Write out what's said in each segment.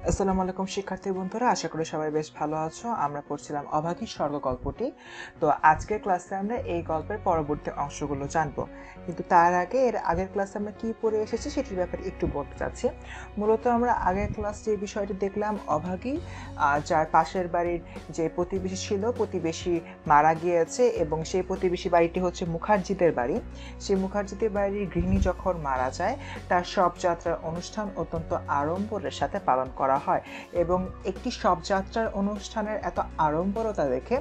আসসালামু আলাইকুম শিক্ষার্থী বন্ধুরা, আশা করি সবাই বেশ ভালো আছো। আমরা পড়ছিলাম অভাগী স্বর্গ গল্পটি। তো আজকের ক্লাসে আমরা এই গল্পের পরবর্তী অংশগুলো জানবো, কিন্তু তার আগে এর আগের ক্লাসে আমরা কি পড়ে এসেছি সেটির ব্যাপারে একটু বলতে চাচ্ছি। মূলত আমরা আগের ক্লাসে যে বিষয়টি দেখলাম, অভাগী যার পাশের বাড়ির যে প্রতিবেশী ছিল, প্রতিবেশী মারা গিয়েছে এবং সেই প্রতিবেশী বাড়িটি হচ্ছে মুখার্জিদের বাড়ি। সেই মুখার্জিদের বাড়ির গৃহিণী যখন মারা যায়, তার শবযাত্রার অনুষ্ঠান অত্যন্ত আড়ম্বরের সাথে পালন করা হয় এবং একটি শবযাত্রার অনুষ্ঠানের এত আড়ম্বরতা দেখে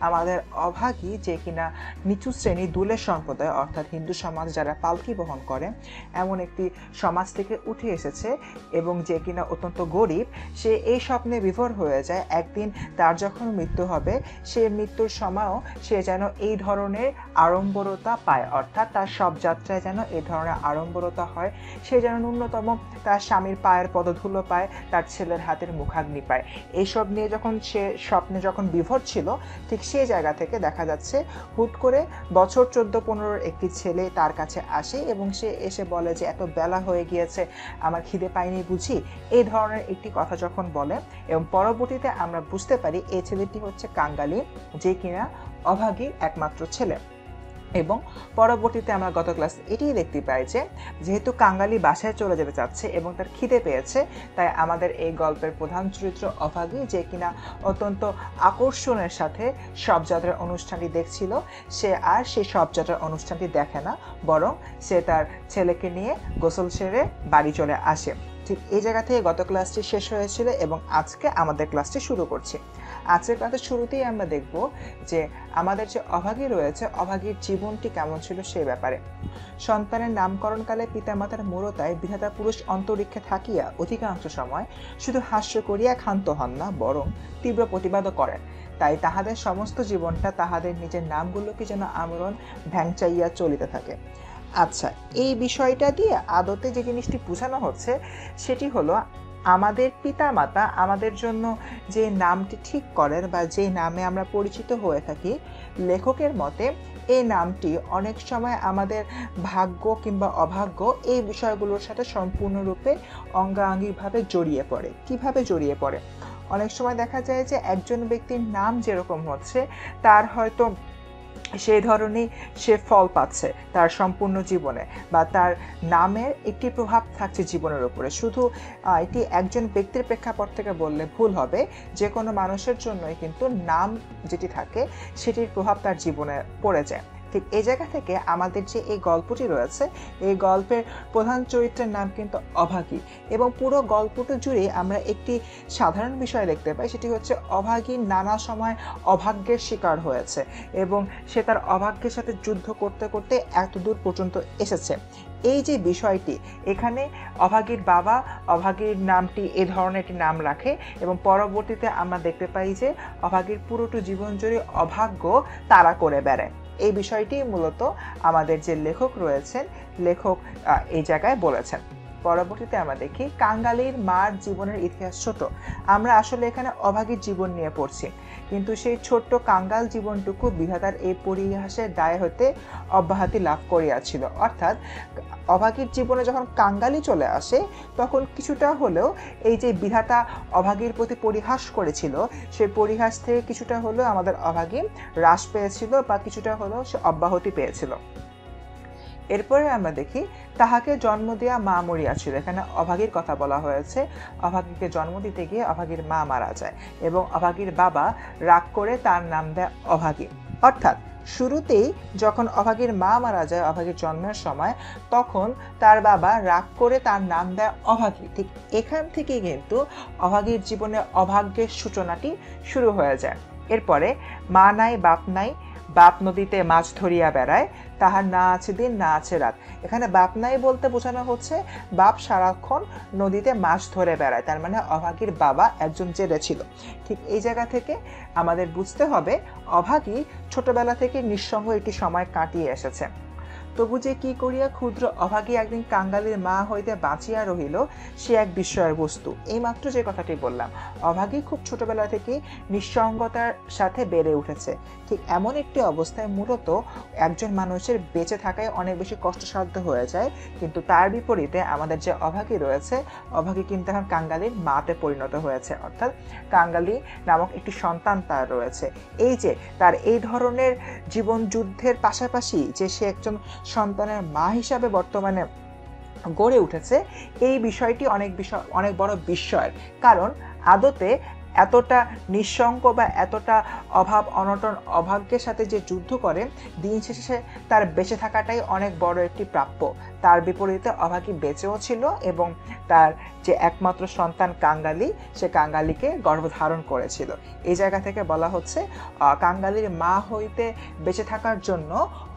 আমাদের অভাগী, যে কিনা নিচু শ্রেণী দুলের সম্প্রদায় অর্থাৎ হিন্দু সমাজ যারা পালকি বহন করে এমন একটি সমাজ থেকে উঠে এসেছে এবং যে কিনা অত্যন্ত গরিব, সে এই স্বপ্নে বিভোর হয়ে যায় একদিন তার যখন মৃত্যু হবে, সে মৃত্যুর সময়ও সে যেন এই ধরনের আড়ম্বরতা পায়, অর্থাৎ তার শবযাত্রায় যেন এই ধরনের আড়ম্বরতা হয়। সে যেন ন্যূনতম তার স্বামীর পায়ের পদধূলো পায়, তার ছেলের হাতের মুখাগ্নি পায়। এইসব নিয়ে যখন সে স্বপ্নে যখন বিভোর ছিল, ঠিক সেই জায়গা থেকে দেখা যাচ্ছে হুট করে বছর 14-15 একটি ছেলে তার কাছে আসে এবং সে এসে বলে যে এত বেলা হয়ে গিয়েছে, আমার খিদে পাইনি বুঝি, এই ধরনের একটি কথা যখন বলে। এবং পরবর্তীতে আমরা বুঝতে পারি এই ছেলেটি হচ্ছে কাঙ্গালি, যে কিনা অভাগীর একমাত্র ছেলে। এবং পরবর্তীতে আমরা গত ক্লাসে এটিই দেখতে পাই যে যেহেতু কাঙ্গালি বাসায় চলে যেতে চাচ্ছে এবং তার খিদে পেয়েছে, তাই আমাদের এই গল্পের প্রধান চরিত্র অভাগী, যে কিনা অত্যন্ত আকর্ষণের সাথে শবযাত্রার অনুষ্ঠানটি দেখছিল, সে আর সেই শবযাত্রার অনুষ্ঠানটি দেখে না, বরং সে তার ছেলেকে নিয়ে গোসল সেরে বাড়ি চলে আসে। ঠিক এই জায়গা থেকে গত ক্লাসটি শেষ হয়েছিল এবং আজকে আমাদের ক্লাসটি শুরু করছি। আজকের ক্লাসের শুরুতেই আমরা দেখব যে আমাদের যে অভাগী রয়েছে, অভাগীর জীবনটি কেমন ছিল সেই ব্যাপারে। সন্তানের নামকরণকালে পিতামাতার মূরতায় বিধাতা পুরুষ অন্তরিক্ষে থাকিয়া অধিকাংশ সময় শুধু হাস্য করিয়া ক্ষান্ত হন না, বরং তীব্র প্রতিবাদও করেন। তাই তাহাদের সমস্ত জীবনটা তাহাদের নিজের নামগুলোকে যেন আমরণ ভ্যাংচাইয়া চলিতে থাকে। আচ্ছা, এই বিষয়টা দিয়ে আদতে যে জিনিসটি বোঝানো হচ্ছে সেটি হলো, আমাদের পিতামাতা আমাদের জন্য যে নামটি ঠিক করেন বা যে নামে আমরা পরিচিত হয়ে থাকি, লেখকের মতে এই নামটি অনেক সময় আমাদের ভাগ্য কিংবা অভাগ্য এই বিষয়গুলোর সাথে সম্পূর্ণরূপে অঙ্গাঙ্গিভাবে জড়িয়ে পড়ে। কিভাবে জড়িয়ে পড়ে? অনেক সময় দেখা যায় যে একজন ব্যক্তির নাম যেরকম হচ্ছে, তার হয়তো সেই ধরনের সে ফল পাচ্ছে তার সম্পূর্ণ জীবনে, বা তার নামের একটি প্রভাব থাকছে জীবনের উপরে। শুধু এটি একজন ব্যক্তির প্রেক্ষাপট থেকে বললে ভুল হবে, যে কোনো মানুষের জন্যই কিন্তু নাম যেটি থাকে সেটির প্রভাব তার জীবনে পড়ে যায়। ঠিক এই জায়গা থেকে আমাদের যে এই গল্পটি রয়েছে, এই গল্পের প্রধান চরিত্রের নাম কিন্তু অভাগী এবং পুরো গল্পটা জুড়ে আমরা একটি সাধারণ বিষয় দেখতে পাই, সেটি হচ্ছে অভাগী নানা সময় অভাগ্যের শিকার হয়েছে এবং সে তার অভাগ্যের সাথে যুদ্ধ করতে করতে এত দূর পর্যন্ত এসেছে। এই যে বিষয়টি, এখানে অভাগীর বাবা অভাগীর নামটি এ ধরনের একটি নাম রাখে এবং পরবর্তীতে আমরা দেখতে পাই যে অভাগীর পুরোটা জীবন জুড়ে অভাগ্য তাড়া করে বেড়ায়। এই বিষয়টি মূলত আমাদের যে লেখক রয়েছেন, লেখক এই জায়গায় বলেছেন। পরবর্তীতে আমরা দেখি কাঙ্গালির মার জীবনের ইতিহাস ছোট। আমরা আসলে এখানে অভাগীর জীবন নিয়ে পড়ছি, কিন্তু সেই ছোট্ট কাঙ্গাল জীবনটুকু বিধাতার এই পরিহাসের দায় হতে অব্যাহতি লাভ করিয়াছিল। অর্থাৎ অভাগীর জীবনে যখন কাঙ্গালি চলে আসে, তখন কিছুটা হলেও এই যে বিধাতা অভাগীর প্রতি পরিহাস করেছিল, সেই পরিহাস থেকে কিছুটা হলেও আমাদের অভাগী হ্রাস পেয়েছিল বা কিছুটা হলেও সে অব্যাহতি পেয়েছিল। এরপরে আমরা দেখি তাহাকে জন্ম দেয়া মা মরিয়াছিল। এখানে অভাগীর কথা বলা হয়েছে। অভাগীকে জন্ম দিতে গিয়ে অভাগীর মা মারা যায় এবং অভাগীর বাবা রাগ করে তার নাম দেয় অভাগী। অর্থাৎ শুরুতেই যখন অভাগীর মা মারা যায় অভাগীর জন্মের সময়, তখন তার বাবা রাগ করে তার নাম দেয় অভাগী। ঠিক এখান থেকে কিন্তু অভাগীর জীবনে অভাগ্যের সূচনাটি শুরু হয়ে যায়। এরপরে মা নাই বাপ নাই, বাপ নদীতে মাছ ধরিয়া বেড়ায়, তাহার না আছে দিন না আছে রাত। এখানে বাপ নাই বলতে বোঝানো হচ্ছে বাপ সারাক্ষণ নদীতে মাছ ধরে বেড়ায়, তার মানে অভাগীর বাবা একজন জেলে ছিল। ঠিক এই জায়গা থেকে আমাদের বুঝতে হবে অভাগী ছোটবেলা থেকে নিঃসঙ্গ একটি সময় কাটিয়ে এসেছে। তবু যে কি করিয়া ক্ষুদ্র অভাগী একদিন কাঙ্গালির মা হইতে বাঁচিয়া রহিল সে এক বিস্ময়ের বস্তু। এইমাত্র যে কথাটি বললাম, অভাগী খুব ছোটবেলা থেকে নিঃসঙ্গতার সাথে বেড়ে উঠেছে। ঠিক এমন একটি অবস্থায় মূলত একজন মানুষের বেঁচে থাকায় অনেক বেশি কষ্টসাধ্য হয়ে যায়, কিন্তু তার বিপরীতে আমাদের যে অভাগী রয়েছে, অভাগী কিন্তু এখন কাঙ্গালির মাতে পরিণত হয়েছে, অর্থাৎ কাঙ্গালি নামক একটি সন্তান তার রয়েছে। এই যে তার এই ধরনের জীবন যুদ্ধের পাশাপাশি যে সে একজন সন্তানের মা হিসাবে বর্তমানে গড়ে উঠেছে, এই বিষয়টি অনেক বড় বিস্ময়ের। কারণ আদতে এতটা নিঃসঙ্গ বা এতটা অভাব অনটন অভাগ্যের সাথে যে যুদ্ধ করে, দিন শেষে তার বেঁচে থাকাটাই অনেক বড় একটি প্রাপ্য। তার বিপরীতে অভাগী বেঁচেও ছিল এবং তার যে একমাত্র সন্তান কাঙ্গালি, সে কাঙ্গালিকে গর্ভধারণ করেছিল। এই জায়গা থেকে বলা হচ্ছে কাঙ্গালির মা হইতে বেঁচে থাকার জন্য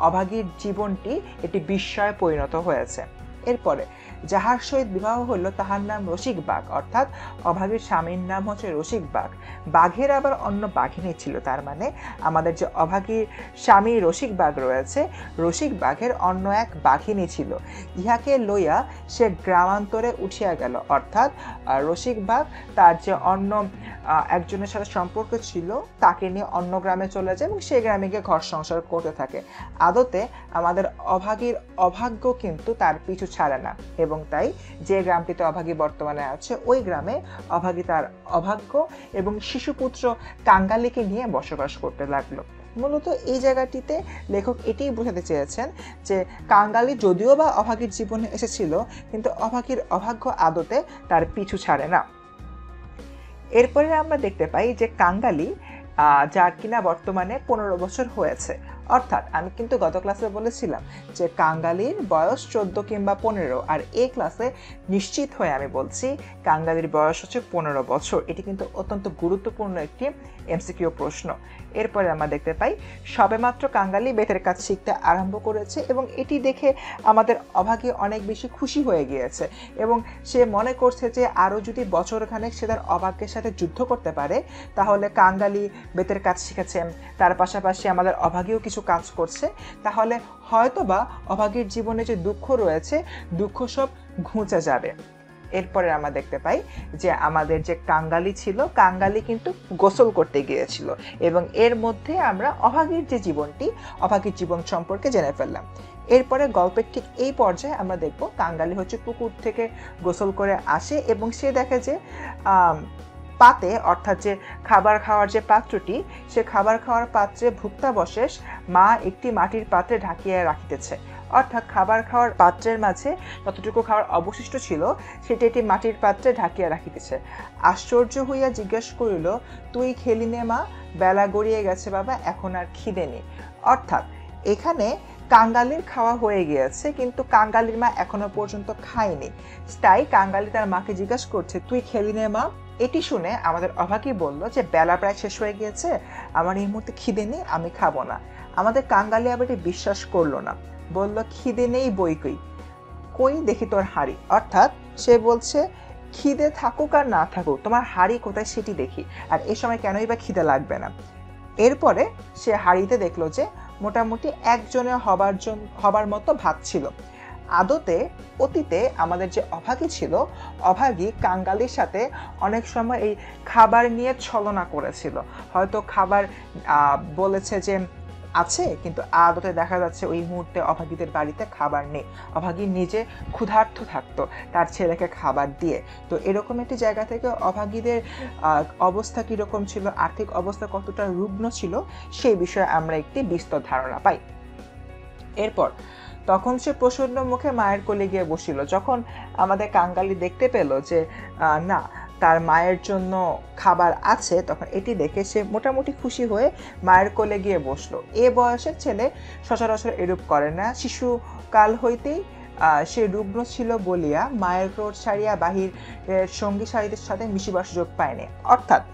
অভাগীর জীবনটি একটি বিস্ময়ে পরিণত হয়েছে। এরপরে যাহার সহিত বিবাহ হইল তাহার নাম রসিক বাঘ, অর্থাৎ অভাগীর স্বামীর নাম হচ্ছে রসিক বাঘ। বাঘের আবার অন্য বাঘিনী ছিল, তার মানে আমাদের যে অভাগীর স্বামী রসিক বাঘ রয়েছে, রসিক বাঘের অন্য এক বাঘিনী ছিল। ইহাকে লইয়া সে গ্রামান্তরে উঠিয়া গেল, অর্থাৎ রসিক বাঘ তার যে অন্য একজনের সাথে সম্পর্ক ছিল তাকে নিয়ে অন্য গ্রামে চলে যায় এবং সেই গ্রামে গিয়ে ঘর সংসার করতে থাকে। আদতে আমাদের অভাগীর অভাগ্য কিন্তু তার পিছু ছাড়ে না, এবং তাই যে গ্রামটিতে অভাগী বর্তমানে আছে ওই গ্রামে অভাগী তার অভাগ্য এবং শিশুপুত্র কাঙ্গালিকে নিয়ে বসবাস করতে লাগলো। মূলত এই জায়গাটিতে লেখক এটাই বোঝাতে চেয়েছেন যে কাঙ্গালি যদিও বা অভাগীর জীবনে এসেছিল, কিন্তু অভাগীর অভাগ্য আদতে তার পিছু ছাড়ে না। এরপরে আমরা দেখতে পাই যে কাঙ্গালি, যার কিনা বর্তমানে 15 বছর হয়েছে, অর্থাৎ আমি কিন্তু গত ক্লাসে বলেছিলাম যে কাঙ্গালির বয়স 14 কিংবা 15, আর এই ক্লাসে নিশ্চিত হয়ে আমি বলছি কাঙ্গালির বয়স হচ্ছে 15 বছর। এটি কিন্তু অত্যন্ত গুরুত্বপূর্ণ একটি এমসিকিউ প্রশ্ন। এরপরে আমরা দেখতে পাই সবেমাত্র কাঙ্গালি বেতের কাজ শিখতে আরম্ভ করেছে এবং এটি দেখে আমাদের অভাগী অনেক বেশি খুশি হয়ে গিয়েছে এবং সে মনে করছে যে আরও যদি বছরখানেক সে তার অভাগ্যের সাথে যুদ্ধ করতে পারে, তাহলে কাঙ্গালি বেতের কাজ শিখেছে, তার পাশাপাশি আমাদের অভাগীও কিছু কাজ করছে, তাহলে হয়তোবা অভাগীর জীবনে যে দুঃখ রয়েছে, দুঃখ সব ঘুচে যাবে। এরপরে আমরা দেখতে পাই যে আমাদের যে কাঙ্গালি ছিল, কাঙ্গালি কিন্তু গোসল করতে গিয়েছিল এবং এর মধ্যে আমরা অভাগীর যে জীবনটি, অভাগীর জীবন সম্পর্কে জেনে ফেললাম। এরপরে গল্পের ঠিক এই পর্যায়ে আমরা দেখব কাঙ্গালি হচ্ছে পুকুর থেকে গোসল করে আসে এবং সে দেখে যে পাতে, অর্থাৎ যে খাবার খাওয়ার যে পাত্রটি, সে খাবার খাওয়ার পাত্রে ভুক্তাবশেষ মা একটি মাটির পাত্রে ঢাকিয়া রাখিতেছে, অর্থাৎ খাবার খাওয়ার পাত্রের মাঝে যতটুকু খাবার অবশিষ্ট ছিল সেটি একটি মাটির পাত্রে ঢাকিয়া রাখিতেছে। আশ্চর্য হইয়া জিজ্ঞেস করিল, তুই খেলি নে মা? বেলা গড়িয়ে গেছে বাবা, এখন আর খিদে নেই। অর্থাৎ এখানে কাঙ্গালির খাওয়া হয়ে গিয়েছে কিন্তু কাঙ্গালির মা এখনো পর্যন্ত খায়নি, তাই কাঙ্গালি তার মাকে জিজ্ঞাসা করছে, তুই খেলি নে মা? এটি শুনে আমাদের অভাগী বলল যে বেলা প্রায় শেষ হয়ে গিয়েছে, আমার এই মুহূর্তে খিদে নেই, আমি খাবো না। আমাদের কাঙ্গালি আবার এটি বিশ্বাস করলো না, বলল খিদে নেই বই কই, কই দেখি তোর হাঁড়ি। অর্থাৎ সে বলছে খিদে থাকুক আর না থাকুক, তোমার হাঁড়ি কোথায় সেটি দেখি, আর এই সময় কেনই বা খিদে লাগবে না। এরপরে সে হাঁড়িতে দেখলো যে মোটামুটি একজনের হবার মতো ভাত ছিল। আদতে অতীতে আমাদের যে অভাগী ছিল, অভাগী কাঙ্গালির সাথে অনেক সময় এই খাবার নিয়ে ছলনা করেছিল। হয়তো খাবার বলেছে যে আছে, কিন্তু আদতে দেখা যাচ্ছে ওই মুহূর্তে অভাগীদের বাড়িতে খাবার নেই, অভাগী নিজে ক্ষুধার্ত থাকতো তার ছেলেকে খাবার দিয়ে। তো এরকম একটি জায়গা থেকে অভাগীদের অবস্থা কীরকম ছিল, আর্থিক অবস্থা কতটা রুগ্ন ছিল, সেই বিষয়ে আমরা একটি বিস্তর ধারণা পাই। এরপর তখন সে প্রসন্ন মুখে মায়ের কোলে গিয়ে বসিল। যখন আমাদের কাঙ্গালি দেখতে পেল যে না, তার মায়ের জন্য খাবার আছে, তখন এটি দেখে সে মোটামুটি খুশি হয়ে মায়ের কোলে গিয়ে বসলো। এ বয়সের ছেলে সচরাচর এরূপ করে না, শিশুকাল হইতেই সে রুগ্ন ছিল বলিয়া মায়ের ক্রোধ ছাড়িয়া বাহির সঙ্গী সাথীদের সাথে মিশিবার সুযোগ পায়নি। অর্থাৎ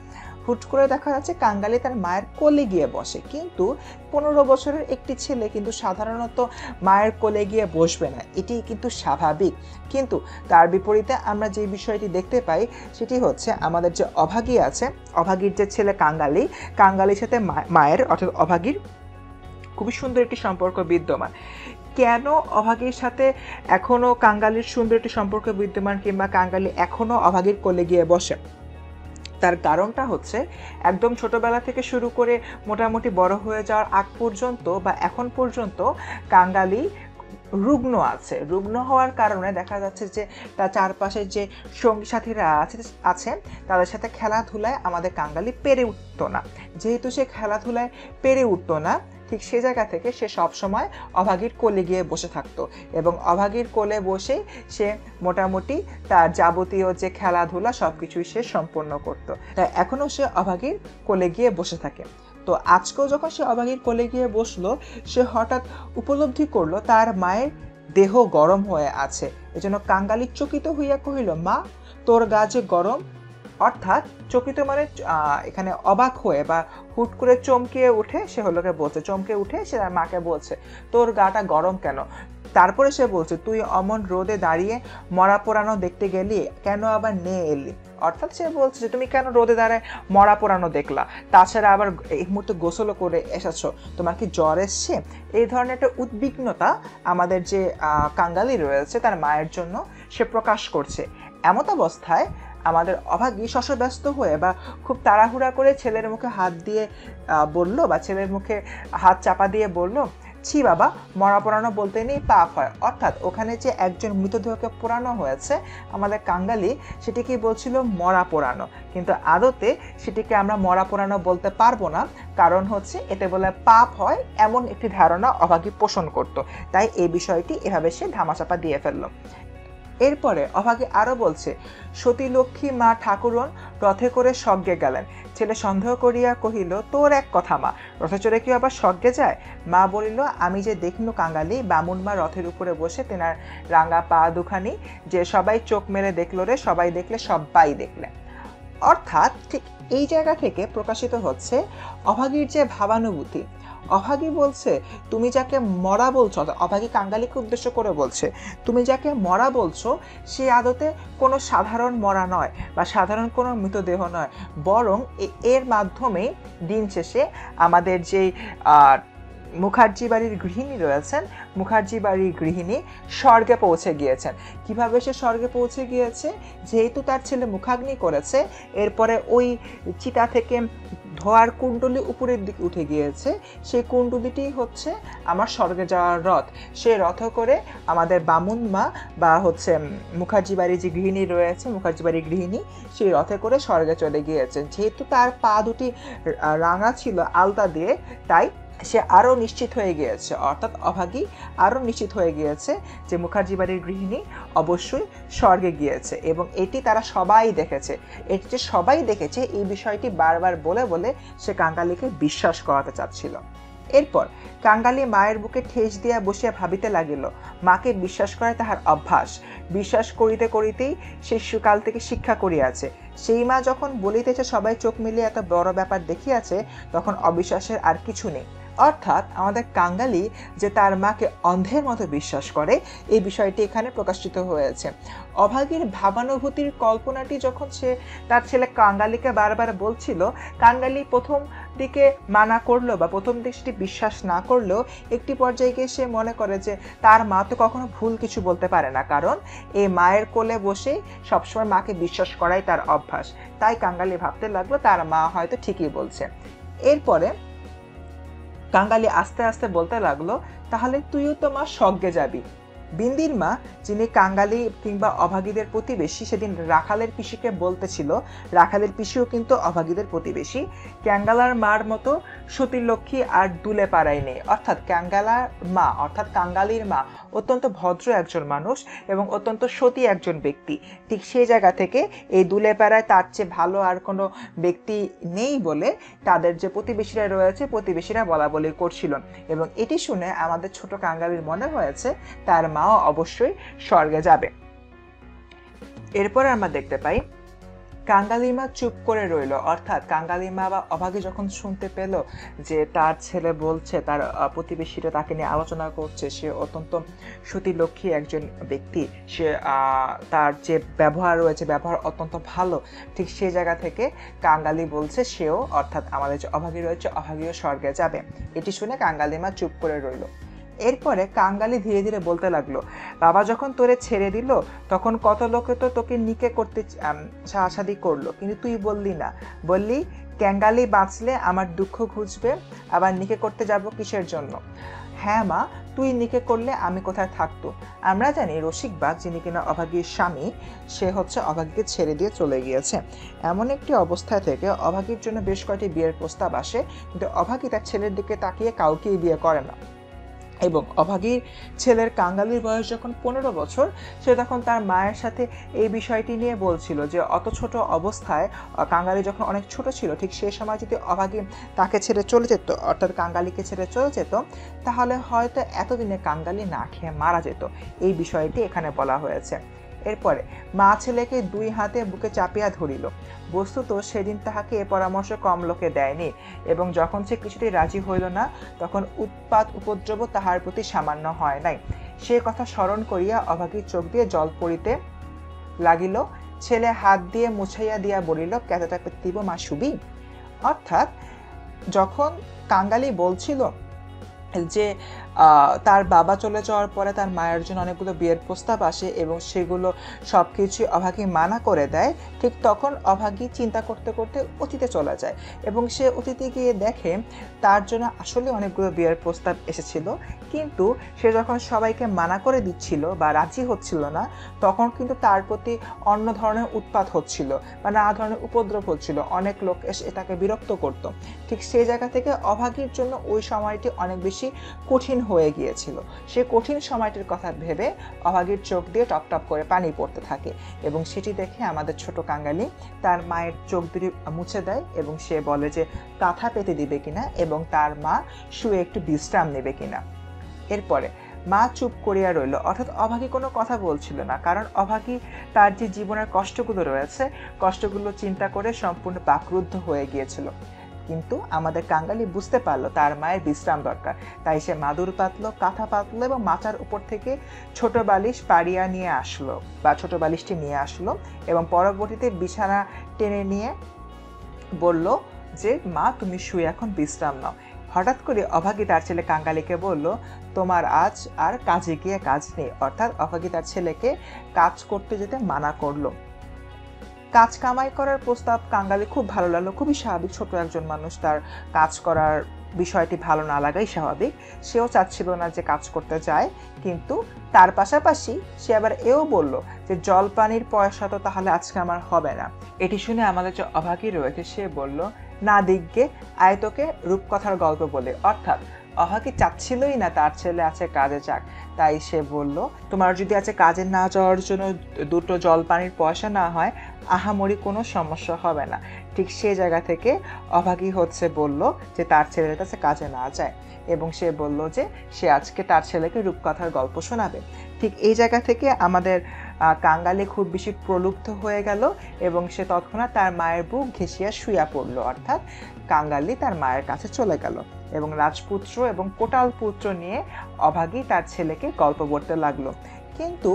হুট করে দেখা যাচ্ছে কাঙ্গালি তার মায়ের কোলে গিয়ে বসে, কিন্তু 15 বছরের একটি ছেলে কিন্তু সাধারণত মায়ের কোলে গিয়ে বসবে না, এটি কিন্তু স্বাভাবিক। কিন্তু তার বিপরীতে আমরা যে বিষয়টি দেখতে পাই সেটি হচ্ছে আমাদের যে অভাগী আছে, অভাগীর যে ছেলে কাঙ্গালি, কাঙ্গালির সাথে মায়ের অর্থাৎ অভাগীর খুবই সুন্দর একটি সম্পর্ক বিদ্যমান। কেন অভাগীর সাথে এখনো কাঙ্গালির সুন্দর একটি সম্পর্ক বিদ্যমান কিংবা কাঙ্গালি এখনো অভাগীর কোলে গিয়ে বসে, তার কারণটা হচ্ছে একদম ছোটবেলা থেকে শুরু করে মোটামুটি বড় হয়ে যাওয়ার আগ পর্যন্ত বা এখন পর্যন্ত কাঙ্গালি রুগ্ন আছে। রুগ্ন হওয়ার কারণে দেখা যাচ্ছে যে তার চারপাশে যে সঙ্গী সাথীরা আছে তাদের সাথে খেলাধুলায় আমাদের কাঙ্গালি পেরে উঠতো না। যেহেতু সে খেলাধুলায় পেরে উঠতো না, ঠিক সে জায়গা থেকে সে সবসময় অভাগীর কোলে গিয়ে বসে থাকতো এবং অভাগীর কোলে বসেই সে মোটামুটি তার যাবতীয় যে খেলাধুলা সব কিছুই সে সম্পন্ন করতো। তাই এখনও সে অভাগীর কোলে গিয়ে বসে থাকে। তো আজকেও যখন সে অভাগীর কোলে গিয়ে বসলো, সে হঠাৎ উপলব্ধি করলো তার মায়ের দেহ গরম হয়ে আছে। এজন্য কাঙ্গালি চকিত হইয়া কহিল, মা, তোর গা যে গরম। অর্থাৎ চকিত মানে এখানে অবাক হয়ে বা হুট করে চমকে উঠে সে হলোকে বলছে, চমকে উঠে সে তার মাকে বলছে, তোর গাটা গরম কেন? তারপরে সে বলছে, তুই অমন রোদে দাঁড়িয়ে মরা পোড়ানো দেখতে গেলি, কেন আবার নিয়ে এলি? অর্থাৎ সে বলছে যে তুমি কেন রোদে দাঁড়ায় মরা পোড়ানো দেখলা, তাছাড়া আবার এই মুহূর্তে গোসলও করে এসেছো, তোমার কি জ্বর এসছে? এই ধরনের একটা উদ্বিগ্নতা আমাদের যে কাঙ্গালি রয়েছে তার মায়ের জন্য সে প্রকাশ করছে। এমত অবস্থায় আমাদের অভাগী শশব্যস্ত হয়ে বা খুব তাড়াহুড়া করে ছেলের মুখে হাত দিয়ে বলল বা ছেলের মুখে হাত চাপা দিয়ে বলল, ছি বাবা, মরা পোড়ানো বলতে নেই, পাপ হয়। অর্থাৎ ওখানে যে একজন মৃতদেহকে পোড়ানো হয়েছে, আমাদের কাঙ্গালি সেটিকে বলছিল মরা পোড়ানো, কিন্তু আদতে সেটিকে আমরা মরা পোড়ানো বলতে পারবো না, কারণ হচ্ছে এতে বলে পাপ হয় এমন একটি ধারণা অভাগী পোষণ করত। তাই এই বিষয়টি এভাবে সে ধামাচাপা দিয়ে ফেললো। এরপরে অভাগী আরো বলছে, সতী লক্ষ্মী মা ঠাকুরন রথে করে স্বর্গে গেলেন। ছেলে সন্দেহ করিয়া কহিল, তোর এক কথা মা, রথে চড়ে কেউ আবার স্বর্গে যায়? মা বলিল, আমি যে দেখিনু কাঙ্গালি, বামুন মা রথের উপরে বসে তেনার রাঙা পা দুখানি, যে সবাই চোখ মেলে দেখলো রে, সবাই দেখলে সবাই দেখলে। অর্থাৎ ঠিক এই জায়গা থেকে প্রকাশিত হচ্ছে অভাগীর যে ভাবানুভূতি। অভাগী বলছে, তুমি যাকে মরা বলছো, অভাগী কাঙ্গালিকে উদ্দেশ্য করে বলছে, তুমি যাকে মরা বলছো সে আদতে কোনো সাধারণ মরা নয় বা সাধারণ কোনো মৃতদেহ নয়, বরং এর মাধ্যমে দিন শেষে আমাদের যেই মুখার্জি বাড়ির গৃহিণী রয়েছেন, মুখার্জি বাড়ির গৃহিণী স্বর্গে পৌঁছে গিয়েছেন। কিভাবে সে স্বর্গে পৌঁছে গিয়েছে? যেহেতু তার ছেলে মুখাগ্নি করেছে, এরপরে ওই চিতা থেকে ধোয়ার কুণ্ডলী উপরের দিকে উঠে গিয়েছে, সেই কুণ্ডলীটি হচ্ছে আমার স্বর্গে যাওয়ার রথ। সে রথ করে আমাদের বামুন মা বা হচ্ছে মুখার্জি বাড়ির যে গৃহিণী রয়েছে, মুখার্জি বাড়ির গৃহিণী, সেই রথে করে স্বর্গে চলে গিয়েছেন। যেহেতু তার পা দুটি রাঙা ছিল আলতা দিয়ে, তাই সে আরও নিশ্চিত হয়ে গিয়েছে, অর্থাৎ অভাগী আরও নিশ্চিত হয়ে গিয়েছে যে মুখার্জি বাড়ির গৃহিণী অবশ্যই স্বর্গে গিয়েছে, এবং এটি তারা সবাই দেখেছে। এটি যে সবাই দেখেছে এই বিষয়টি বারবার বলে বলে সে কাঙ্গালিকে বিশ্বাস করাতে চাচ্ছিল। এরপর কাঙ্গালি মায়ের বুকে ঠেস দিয়া বসিয়া ভাবিতে লাগিল, মাকে বিশ্বাস করায় তাহার অভ্যাস, বিশ্বাস করিতে করিতেই সে কাল থেকে শিক্ষা করিয়াছে। সেই মা যখন বলিতেছে সবাই চোখ মিলিয়ে এত বড় ব্যাপার দেখিয়াছে, তখন অবিশ্বাসের আর কিছু নেই। অর্থাৎ আমাদের কাঙ্গালি যে তার মাকে অন্ধের মতো বিশ্বাস করে, এই বিষয়টি এখানে প্রকাশিত হয়েছে। অভাগীর ভাবানুভূতির কল্পনাটি যখন সে তার ছেলে কাঙ্গালিকে বারবার বলছিল, কাঙ্গালি প্রথম দিকে মানা করলো বা প্রথম দিকে সেটি বিশ্বাস না করলেও একটি পর্যায়ে গিয়ে সে মনে করে যে তার মা তো কখনো ভুল কিছু বলতে পারে না, কারণ এই মায়ের কোলে বসেই সবসময় মাকে বিশ্বাস করাই তার অভ্যাস। তাই কাঙ্গালি ভাবতে লাগলো তার মা হয়তো ঠিকই বলছে। এরপরে কাঙ্গালি আস্তে আস্তে বলতে লাগলো, তাহলে তুইও তো মা স্বর্গে যাবি। বিন্দির মা, যিনি কাঙ্গালি কিংবা অভাগীদের প্রতিবেশী, সেদিন রাখালের পিসিকে বলতেছিল, রাখালের পিসিও কিন্তু অভাগীদের প্রতিবেশী, ক্যাঙ্গালার মার মতো সতী লক্ষ্মী আর দুলে পাড়ায় নেই। অর্থাৎ ক্যাঙ্গালার মা, অর্থাৎ কাঙ্গালির মা অত্যন্ত ভদ্র একজন মানুষ এবং অত্যন্ত সতী একজন ব্যক্তি। ঠিক সেই জায়গা থেকে এই দুলে পাড়ায় তার চেয়ে ভালো আর কোনো ব্যক্তি নেই বলে তাদের যে প্রতিবেশীরা রয়েছে, প্রতিবেশীরা বলা বলি করছিল, এবং এটি শুনে আমাদের ছোট কাঙ্গালির মনে হয়েছে তার মাও অবশ্যই স্বর্গে যাবে। এরপর আমরা দেখতে পাই কাঙ্গালির মা চুপ করে রইল। অর্থাৎ কাঙ্গালির মা বা অভাগী যখন শুনতে পেল যে তার ছেলে বলছে, তার প্রতিবেশীরা তাকে নিয়ে আলোচনা করছে, সে অত্যন্ত সতী লক্ষ্মী একজন ব্যক্তি, সে তার যে ব্যবহার রয়েছে ব্যবহার অত্যন্ত ভালো, ঠিক সেই জায়গা থেকে কাঙ্গালি বলছে সেও, অর্থাৎ আমাদের যে অভাগী রয়েছে অভাগীও স্বর্গে যাবে। এটি শুনে কাঙ্গালির মা চুপ করে রইল। এরপরে কাঙ্গালি ধীরে ধীরে বলতে লাগলো, বাবা যখন তোরে ছেড়ে দিল তখন কত লোকে তো তোকে নিকে করতে সাহাসাদি করলো, কিন্তু তুই বললি না, বললি ক্যাঙ্গালি বাঁচলে আমার দুঃখ ঘুচবে, আবার নিকে করতে যাব কিসের জন্য? হ্যাঁ মা, তুই নিকে করলে আমি কোথায় থাকতো? আমরা জানি রসিক বাঘ, যিনি কিনা অভাগীর স্বামী, সে হচ্ছে অভাগীকে ছেড়ে দিয়ে চলে গিয়েছে। এমন একটি অবস্থায় থেকে অভাগীর জন্য বেশ কয়েকটি বিয়ের প্রস্তাব আসে, কিন্তু অভাগী তার ছেলের দিকে তাকিয়ে কাউকেই বিয়ে করে না। এবং অভাগীর ছেলের কাঙ্গালির বয়স যখন 15 বছর, সে তখন তার মায়ের সাথে এই বিষয়টি নিয়ে বলছিল যে অত ছোট অবস্থায় কাঙ্গালি যখন অনেক ছোট ছিল, ঠিক সেই সময় যদি অভাগী তাকে ছেড়ে চলে যেত, অর্থাৎ কাঙ্গালিকে ছেড়ে চলে যেত, তাহলে হয়তো এতদিনে কাঙ্গালি না খেয়ে মারা যেত। এই বিষয়টি এখানে বলা হয়েছে। এরপরে মা ছেলেকে দুই হাতে বুকে চাপিয়া ধরিল। বস্তুত সেদিন তাহাকে এ পরামর্শ কম লোকে দেয়নি, এবং যখন সে কিছুতেই রাজি হইল না, তখন উৎপাত উপদ্রব তাহার প্রতি সামান্য হয় নাই। সে কথা স্মরণ করিয়া অভাগীর চোখ দিয়ে জল পড়িতে লাগিল। ছেলে হাত দিয়ে মুছাইয়া দিয়া বলিল, কেতটা দিব মা সুবি। অর্থাৎ যখন কাঙ্গালি বলছিল যে তার বাবা চলে যাওয়ার পরে তার মায়ের জন্য অনেকগুলো বিয়ের প্রস্তাব আসে এবং সেগুলো সব কিছুই অভাগী মানা করে দেয়, ঠিক তখন অভাগী চিন্তা করতে করতে অতীতে চলে যায় এবং সে অতীতে গিয়ে দেখে তার জন্য আসলে অনেকগুলো বিয়ের প্রস্তাব এসেছিল, কিন্তু সে যখন সবাইকে মানা করে দিচ্ছিল বা রাজি হচ্ছিল না, তখন কিন্তু তার প্রতি অন্য ধরনের উৎপাত হচ্ছিল বা নানা ধরনের উপদ্রব হচ্ছিল, অনেক লোক এসে তাকে বিরক্ত করত। ঠিক সেই জায়গা থেকে অভাগীর জন্য ওই সময়টি অনেক বেশি কঠিন হয়ে গিয়েছিল। সে কঠিন সময়টির কথা ভেবে অভাগীর চোখ দিয়ে টপ টপ করে পানি পড়তে থাকে, এবং সেটি দেখে আমাদের ছোট কাঙ্গালি তার মায়ের চোখ দুটি মুছে দেয় এবং সে বলে যে কাঁথা পেতে দিবে কিনা এবং তার মা শুয়ে একটু বিশ্রাম নেবে কিনা। এরপরে মা চুপ করিয়া রইল, অর্থাৎ অভাগী কোনো কথা বলছিল না, কারণ অভাগী তার যে জীবনের কষ্টগুলো রয়েছে, কষ্টগুলো চিন্তা করে সম্পূর্ণ বাকরুদ্ধ হয়ে গিয়েছিল। কিন্তু আমাদের কাঙ্গালি বুঝতে পারলো তার মায়ের বিশ্রাম দরকার, তাই সে মাদুর পাতলো, কাঁথা পাতলো এবং মাথার উপর থেকে ছোট বালিশ পাড়িয়া নিয়ে আসলো বা ছোট বালিশটি নিয়ে আসলো, এবং পরবর্তীতে বিছানা টেনে নিয়ে বলল যে মা তুমি শুয়ে এখন বিশ্রাম নাও। হঠাৎ করে অভাগী তার ছেলে কাঙ্গালিকে বলল, তোমার আজ আর কাজে গিয়ে কাজ নেই। অর্থাৎ অভাগী তার ছেলেকে কাজ করতে যেতে মানা করলো। কাজ কামাই করার প্রস্তাব কাঙ্গালি খুব ভালো লাগলো, খুবই স্বাভাবিক, ছোট একজন মানুষ, তার কাজ করার বিষয়টি ভালো না লাগাই স্বাভাবিক। সেও চাচ্ছিল না যে কাজ করতে যায়, কিন্তু তার পাশাপাশি সে আবার এও বলল যে জল পানির পয়সা তো তাহলে আজকে আমার হবে না। এটি শুনে আমাদের যে অভাগী রয়েছে সে বলল, না দিগ্গে, আয়তকে রূপকথার গল্প বলে। অর্থাৎ অভাগী চাচ্ছিলই না তার ছেলে আছে কাজে যাক, তাই সে বলল, তোমার যদি আছে কাজে না যাওয়ার জন্য দুটো জল পানির পয়সা না হয়, আহামরি কোনো সমস্যা হবে না। ঠিক সেই জায়গা থেকে অভাগী বলল যে তার ছেলের কাছে কাজে না যায়, এবং সে বলল যে সে আজকে তার ছেলেকে রূপকথার গল্প শোনাবে। ঠিক এই জায়গা থেকে আমাদের কাঙ্গালি খুব বেশি প্রলুব্ধ হয়ে গেল এবং সে তৎক্ষণাৎ তার মায়ের বুক ঘেঁষিয়া শুইয়া পড়ল। অর্থাৎ কাঙ্গালি তার মায়ের কাছে চলে গেল এবং রাজপুত্র এবং কোটাল পুত্র নিয়ে অভাগী তার ছেলেকে গল্প বলতে লাগলো। কিন্তু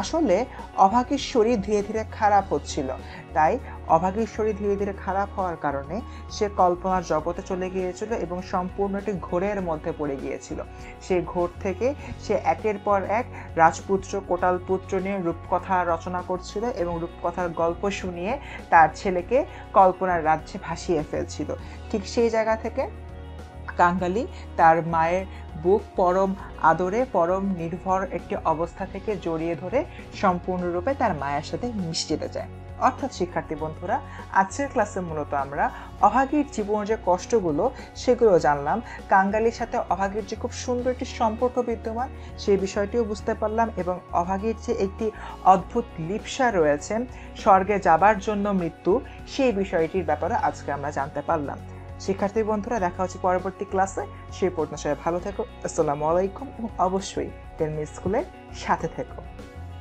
আসলে অভাগীর শরীর ধীরে ধীরে খারাপ হচ্ছিল, তাই অভাগীর শরীর ধীরে ধীরে খারাপ হওয়ার কারণে সে কল্পনার জগতে চলে গিয়েছিল এবং সম্পূর্ণ একটি ঘোরের মধ্যে পড়ে গিয়েছিল। সেই ঘোর থেকে সে একের পর এক রাজপুত্র কোটাল পুত্র নিয়ে রূপকথা রচনা করছিল এবং রূপকথার গল্প শুনিয়ে তার ছেলেকে কল্পনার রাজ্যে ভাসিয়ে ফেলছিল। ঠিক সেই জায়গা থেকে কাঙ্গালি তার মায়ের বুক পরম আদরে পরম নির্ভর একটি অবস্থা থেকে জড়িয়ে ধরে সম্পূর্ণরূপে তার মায়ের সাথে মিশতে যায়। অর্থাৎ শিক্ষার্থী বন্ধুরা, আজকের ক্লাসে মূলত আমরা অভাগীর জীবনের যে কষ্টগুলো সেগুলো জানলাম, কাঙ্গালির সাথে অভাগীর যে খুব সুন্দর একটি সম্পর্ক বিদ্যমান সেই বিষয়টিও বুঝতে পারলাম, এবং অভাগীর যে একটি অদ্ভুত লিপ্সা রয়েছে স্বর্গে যাবার জন্য মৃত্যু, সেই বিষয়টির ব্যাপারে আজকে আমরা জানতে পারলাম। শিক্ষার্থী বন্ধুরা, দেখা হচ্ছে পরবর্তী ক্লাসে। সেই পর্যন্ত সবাই ভালো থেকো, আসসালামু আলাইকুম, এবং অবশ্যই টেলমি স্কুলের সাথে থেকো।